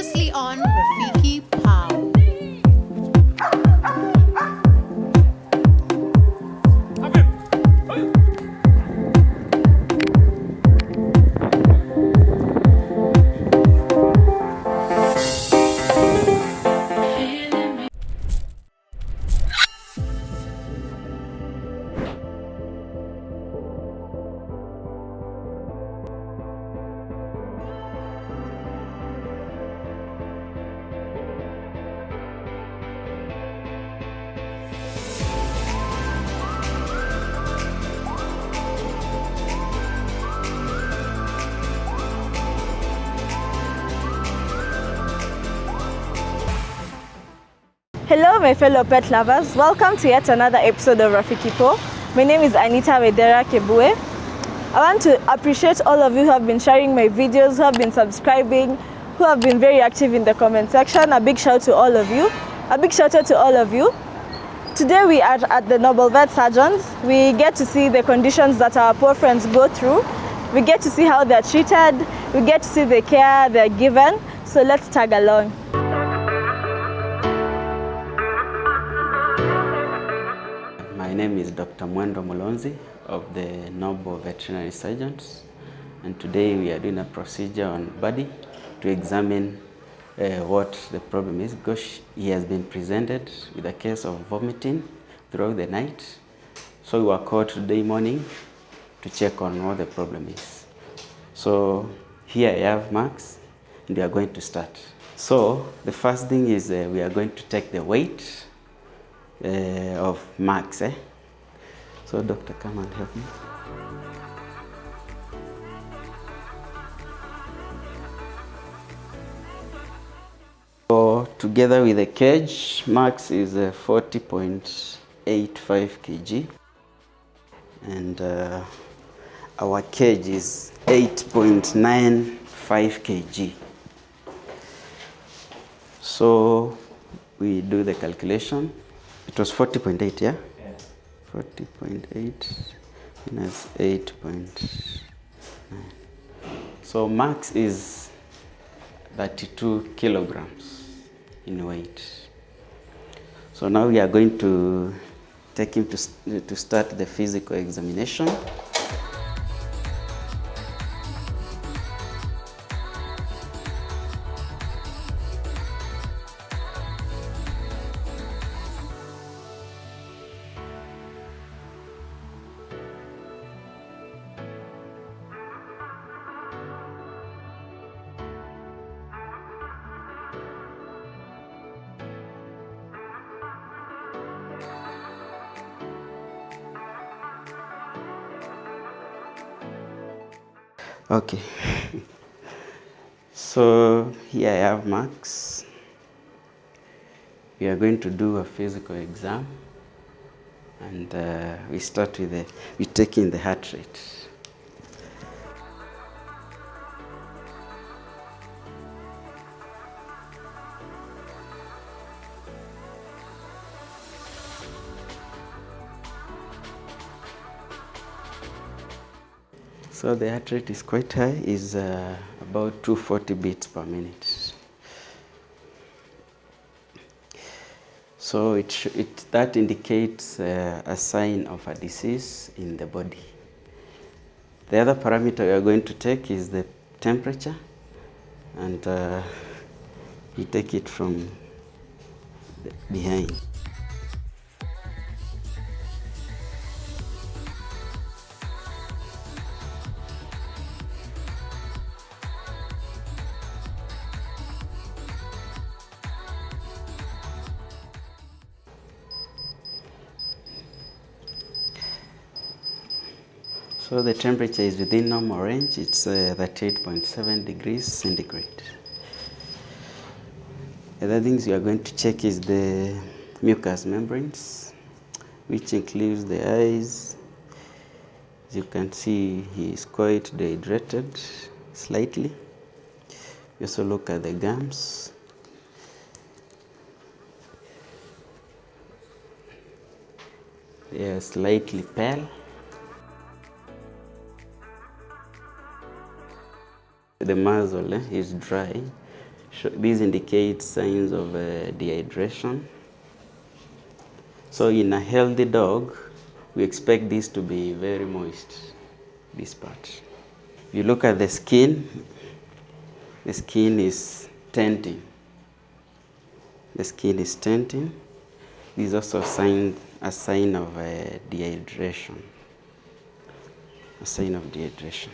Previously on Rafiki Paw. Hello my fellow pet lovers, welcome to yet another episode of Rafiki Paw. My name is Anita Waithera. I want to appreciate all of you who have been sharing my videos, who have been subscribing, who have been very active in the comment section. A big shout to all of you. A big shout out to all of you. Today we are at the Noble Vet Surgeons. We get to see the conditions that our poor friends go through. We get to see how they're treated. We get to see the care they're given. So let's tag along. My name is Dr. Muranda of the Noble Veterinary Surgeons, and today we are doing a procedure on Buddy to examine what the problem is, because he has been presented with a case of vomiting throughout the night. So we were called today morning to check on what the problem is. So here I have Max, and we are going to start. So the first thing is we are going to take the weight of Max. So doctor, come and help me. So together with the cage, Max is 40.85 kg, and our cage is 8.95 kg. So we do the calculation. It was 40.8, yeah? 40.8 minus 8.9. So Max is 32 kilograms in weight. So now we are going to take him to start the physical examination. Okay, so here I have Max. We are going to do a physical exam, and we start with we take in the heart rate. So the heart rate is quite high, is about 240 beats per minute. So that indicates a sign of a disease in the body. The other parameter we are going to take is the temperature, and we take it from behind. So the temperature is within normal range. It's 38.7 degrees centigrade. The other things we are going to check is the mucous membranes, which includes the eyes. As you can see, he is quite dehydrated, slightly. We also look at the gums. They are slightly pale. The muzzle is dry. These indicate signs of dehydration. So in a healthy dog, we expect this to be very moist, this part. You look at the skin is tenting. The skin is tenting. This is also a sign of dehydration. A sign of dehydration.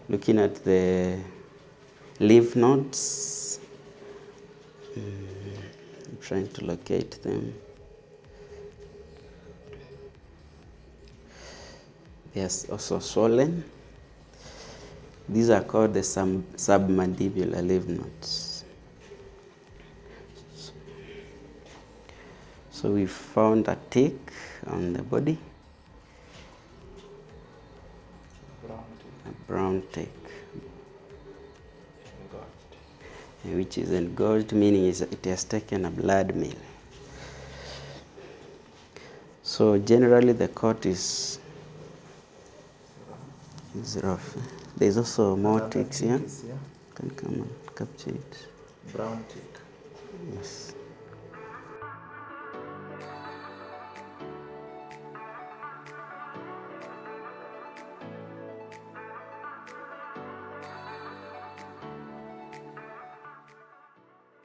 Looking at the lymph nodes, I'm trying to locate them. They are also swollen. These are called the submandibular lymph nodes. So we found a tick on the body. A brown tick. Which is engorged, meaning it has taken a blood meal. So generally the coat is rough. There's also more ticks here. Yeah? Can come and capture it. Brown tick. Yes.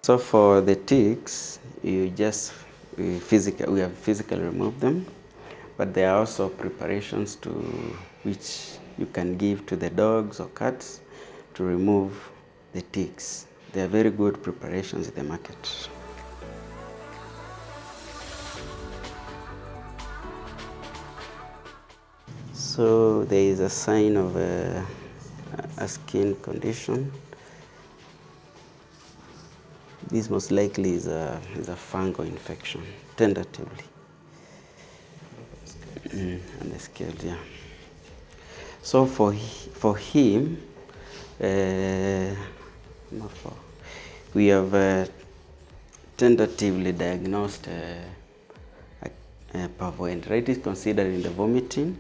So for the ticks, we have physically removed them, but there are also preparations which you can give to the dogs or cats to remove the ticks. They are very good preparations in the market. So there is a sign of a skin condition. This most likely is a fungal infection, tentatively. And the scales, yeah. So for him, we have tentatively diagnosed parvoenteritis, considered in the vomiting,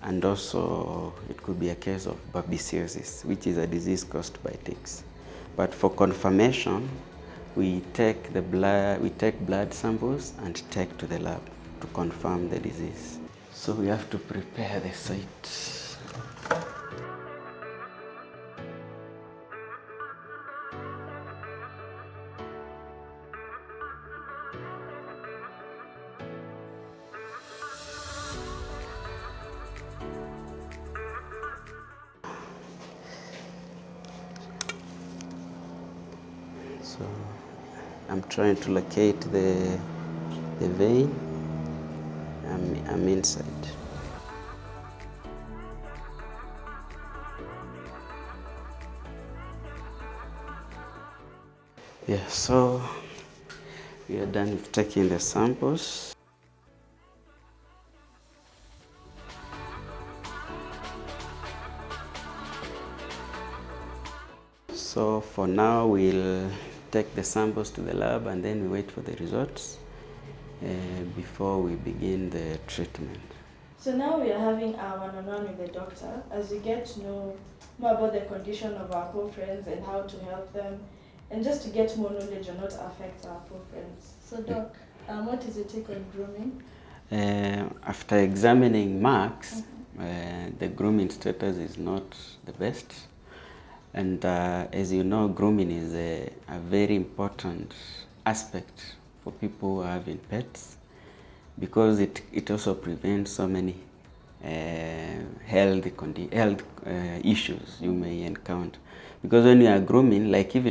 and also it could be a case of babesiosis, which is a disease caused by ticks. But for confirmation, we take blood samples and take to the lab to confirm the disease. So we have to prepare the site. So I'm trying to locate the vein. I'm inside. Yeah, so we are done with taking the samples. So for now, we'll take the samples to the lab and then we wait for the results before we begin the treatment. So now we are having our one-on-one with the doctor as we get to know more about the condition of our poor friends and how to help them, and just to get more knowledge on what affects our poor friends. So Doc, what is your take on grooming? After examining marks, the grooming status is not the best. And as you know, grooming is a very important aspect for people who are having pets, because it also prevents so many health issues you may encounter. Because when you are grooming, like if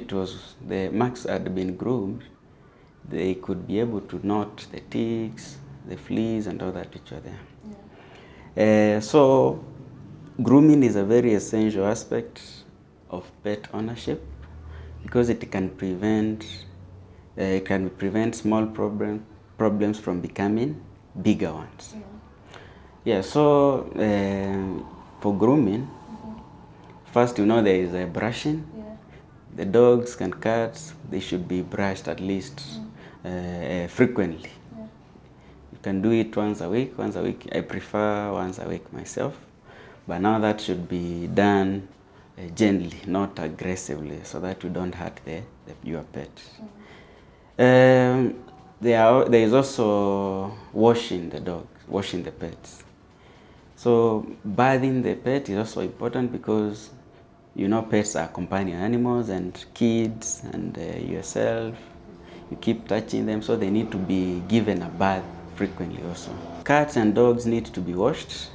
the marks had been groomed, they could be able to note the ticks, the fleas, and all that which are there. Yeah. So grooming is a very essential aspect of pet ownership, because it can prevent small problems from becoming bigger ones. Yeah, so for grooming, first there is a brushing. Yeah. The dogs and cats, they should be brushed at least frequently. Yeah. You can do it once a week. I prefer once a week myself, but now that should be done gently, not aggressively, so that you don't hurt your pet. There is also washing the dog, washing the pets. So bathing the pet is also important because you know pets are companion animals, and kids and yourself, you keep touching them, so they need to be given a bath frequently also. Cats and dogs need to be washed.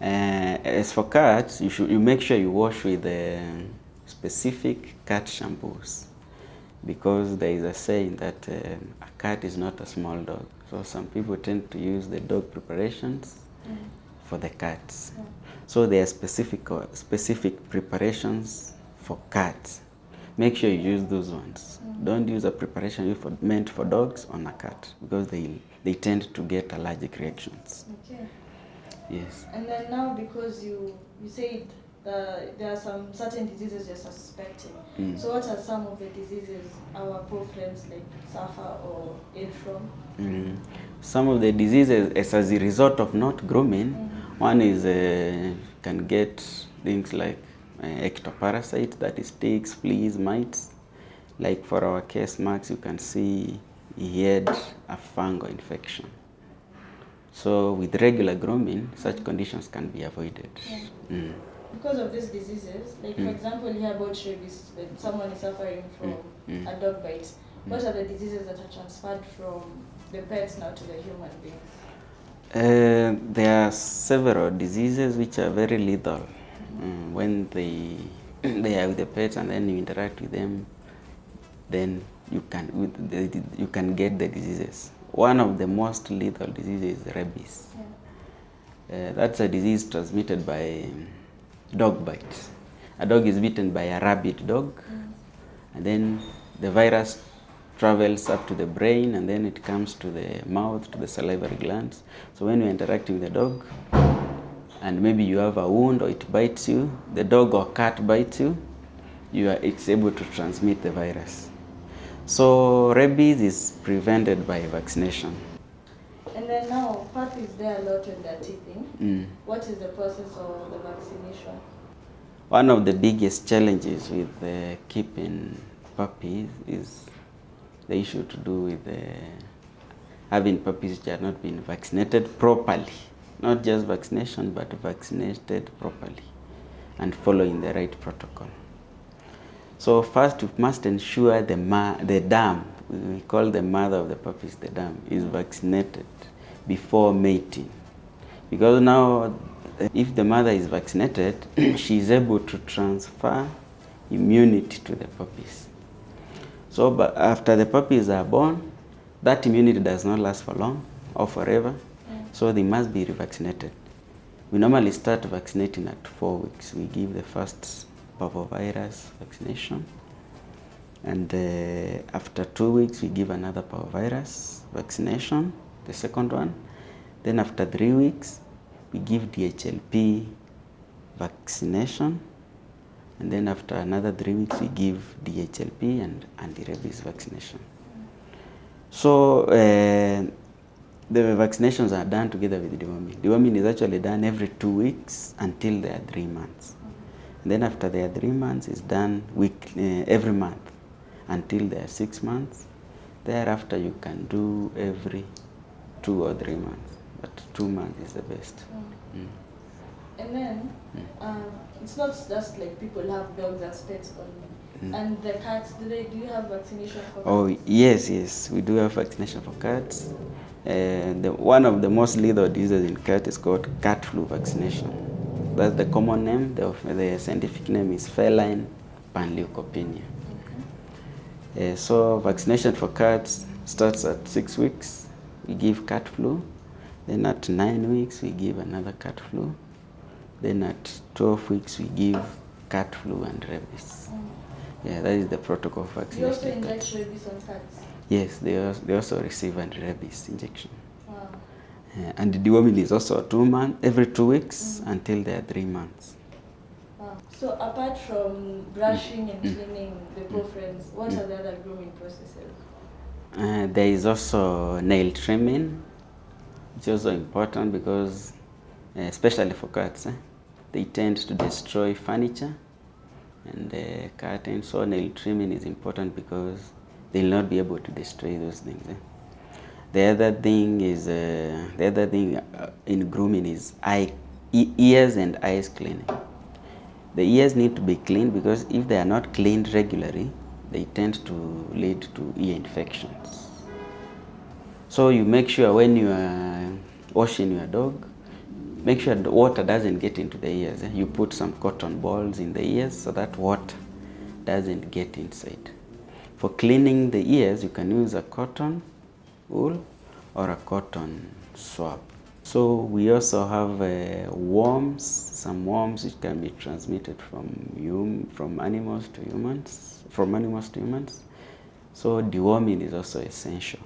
As for cats, you make sure you wash with specific cat shampoos, because there is a saying that a cat is not a small dog. So some people tend to use the dog preparations for the cats. So there are specific preparations for cats. Make sure you use those ones. Don't use a preparation meant for dogs on a cat, because they tend to get allergic reactions. Okay. Yes. And then now, because you said there are some certain diseases you're suspecting. So what are some of the diseases our poor friends like suffer or aid from? Some of the diseases as a result of not grooming, one is can get things like ectoparasites, that is ticks, fleas, mites. Like for our case, Max, you can see he had a fungal infection. So with regular grooming, such conditions can be avoided. Because of these diseases, like for example, you hear about rabies, when someone is suffering from a dog bite. What are the diseases that are transferred from the pets now to the human beings? There are several diseases which are very lethal when they are with the pets, and then you interact with them. Then you can get the diseases. One of the most lethal diseases is rabies. That's a disease transmitted by dog bites. A dog is bitten by a rabid dog, and then the virus travels up to the brain, and then it comes to the mouth, to the salivary glands. So when you interact with the dog, and maybe you have a wound or it bites you, the dog or cat bites you, it's able to transmit the virus. So rabies is prevented by vaccination. And then now, puppies, there are a lot when they're teething. What is the process of the vaccination? One of the biggest challenges with keeping puppies is the issue to do with having puppies which are not being vaccinated properly. Not just vaccination, but vaccinated properly and following the right protocol. So first, you must ensure the dam, we call the mother of the puppies the dam, is vaccinated before mating. Because now, if the mother is vaccinated, she is able to transfer immunity to the puppies. So but after the puppies are born, that immunity does not last for long or forever, so they must be revaccinated. We normally start vaccinating at 4 weeks. We give the first parvovirus vaccination, and after 2 weeks we give another parvovirus vaccination, the second one. Then after 3 weeks we give DHLP vaccination, and then after another 3 weeks we give DHLP and anti-rabies vaccination. So the vaccinations are done together with deworming. Deworming is actually done every 2 weeks until they are 3 months. And then after they are 3 months, it's done every month until they are 6 months. Thereafter, you can do every 2 or 3 months, but 2 months is the best. And then, it's not just like people have dogs as pets only. And the cats, do you have vaccination for cats? Oh, yes, we do have vaccination for cats. One of the most lethal diseases in cats is called cat flu vaccination. That's the common name. The scientific name is feline panleukopenia. So vaccination for cats starts at 6 weeks. We give cat flu. Then at 9 weeks, we give another cat flu. Then at 12 weeks, we give cat flu and rabies. Yeah, that is the protocol of vaccination. You also inject rabies on cats? Yes, they also receive anti-rabies injection. Wow. And the deworming is also every 2 weeks until they are 3 months. Wow. So apart from brushing and cleaning the paw friends, what are the other grooming processes? There is also nail trimming, which is also important because, especially for cats, they tend to destroy furniture. and cat, and so nail trimming is important because they'll not be able to destroy those things. The other thing is in grooming is ears and eyes cleaning. The ears need to be cleaned because if they are not cleaned regularly, they tend to lead to ear infections. So you make sure when you are washing your dog, make sure the water doesn't get into the ears. You put some cotton balls in the ears so that water doesn't get inside. For cleaning the ears, you can use a cotton wool or a cotton swab. So we also have worms, some worms which can be transmitted from animals to humans, So deworming is also essential.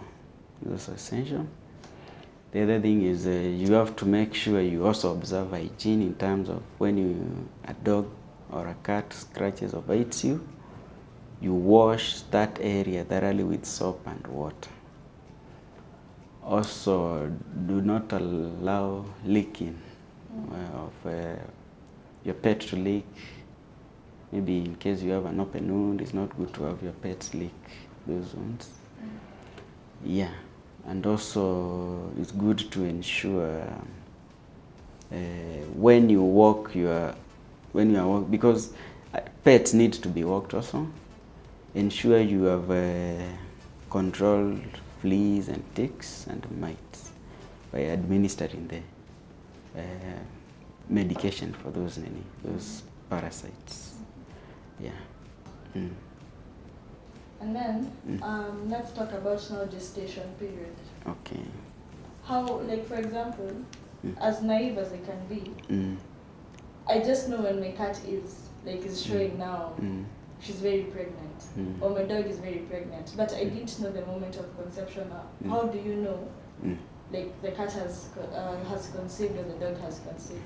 The other thing is you have to make sure you also observe hygiene in terms of when a dog or a cat scratches or bites you, you wash that area thoroughly with soap and water. Also, do not allow leaking of your pet to leak. Maybe in case you have an open wound, it's not good to have your pets leak those wounds. Yeah, and also it's good to ensure when you walk, because pets need to be walked also. Ensure you have controlled fleas and ticks and mites by administering the medication for those parasites. Yeah. Mm. And then let's talk about now gestation period. Okay. How, like for example, as naive as I can be, I just know when my cat is showing now. She's very pregnant, or my dog is very pregnant, but I didn't know the moment of conception. How do you know, like the cat has conceived or the dog has conceived?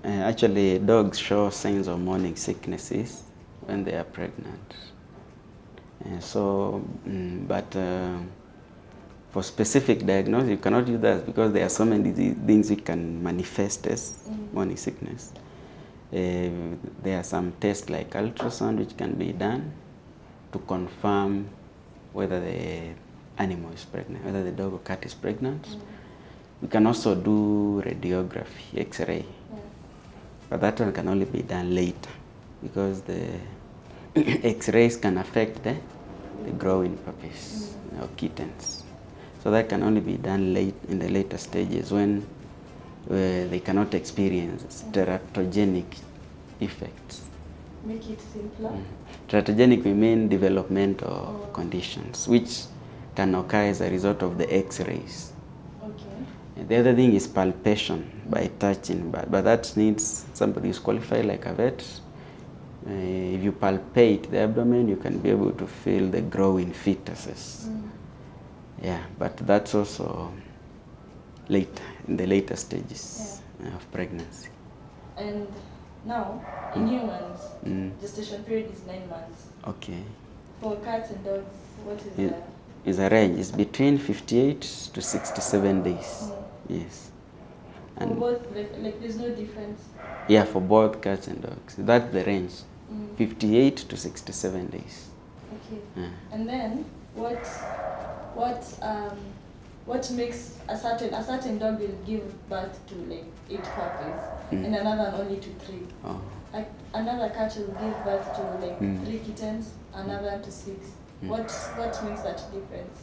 Actually, dogs show signs of morning sicknesses when they are pregnant. But for specific diagnosis, you cannot use that because there are so many things we can manifest as morning sickness. There are some tests like ultrasound which can be done to confirm whether the animal is pregnant, whether the dog or cat is pregnant. We can also do radiography, X-ray, but that one can only be done later because the X-rays can affect the growing puppies or kittens. So that can only be done in the later stages when they cannot experience teratogenic effects. Make it simpler? Teratogenic, we mean developmental conditions, which can occur as a result of the X-rays. Okay. The other thing is palpation by touching, but that needs somebody who's qualified like a vet. If you palpate the abdomen, you can be able to feel the growing fetuses. Yeah, but that's also later, in the later stages of pregnancy. And now, in humans, gestation period is 9 months. Okay. For cats and dogs, what is that? It's a range. It's between 58 to 67 days. Yes. And for both, like there's no difference? Yeah, for both cats and dogs. That's the range. 58 to 67 days. Okay. And then, what makes a certain dog will give birth to like 8 puppies and another only to 3? Oh. Like another cat will give birth to like 3 kittens, another to 6. What makes that difference?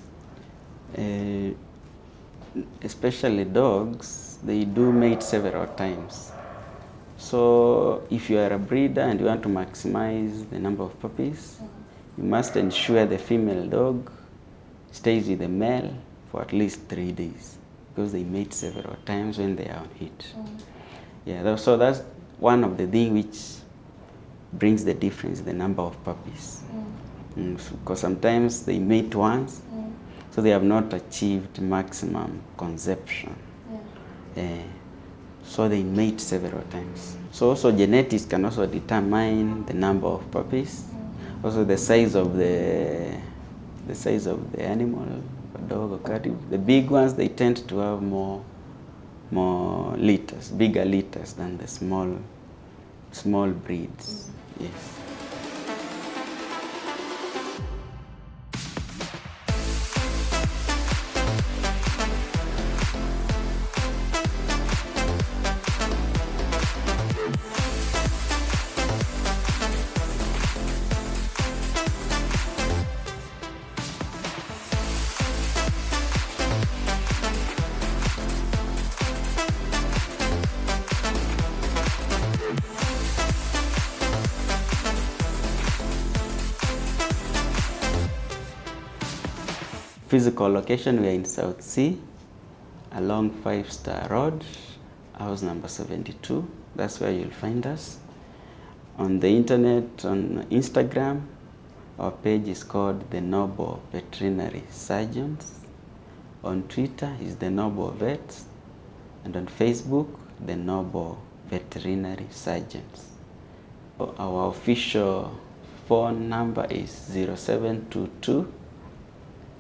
Especially dogs, they do mate several times. So if you are a breeder and you want to maximize the number of puppies, you must ensure the female dog stays with the male for at least 3 days because they mate several times when they are on heat. Yeah, so that's one of the things which brings the difference, the number of puppies. Because sometimes they mate once, so they have not achieved maximum conception. So they mate several times. So also genetics can also determine the number of puppies. Also the size of the animal, a dog or cat. The big ones, they tend to have more litters, bigger litters than the small breeds. Yes. physical location, we are in South Sea, along 5-Star Road, house number 72. That's where you'll find us. On the internet, on Instagram, our page is called The Noble Veterinary Surgeons. On Twitter is The Noble Vets. And on Facebook, The Noble Veterinary Surgeons. Our official phone number is 0722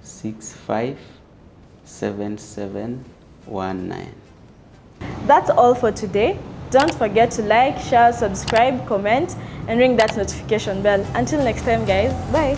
657719. That's all for today. Don't forget to like, share, subscribe, comment, and ring that notification bell. Until next time, guys. Bye.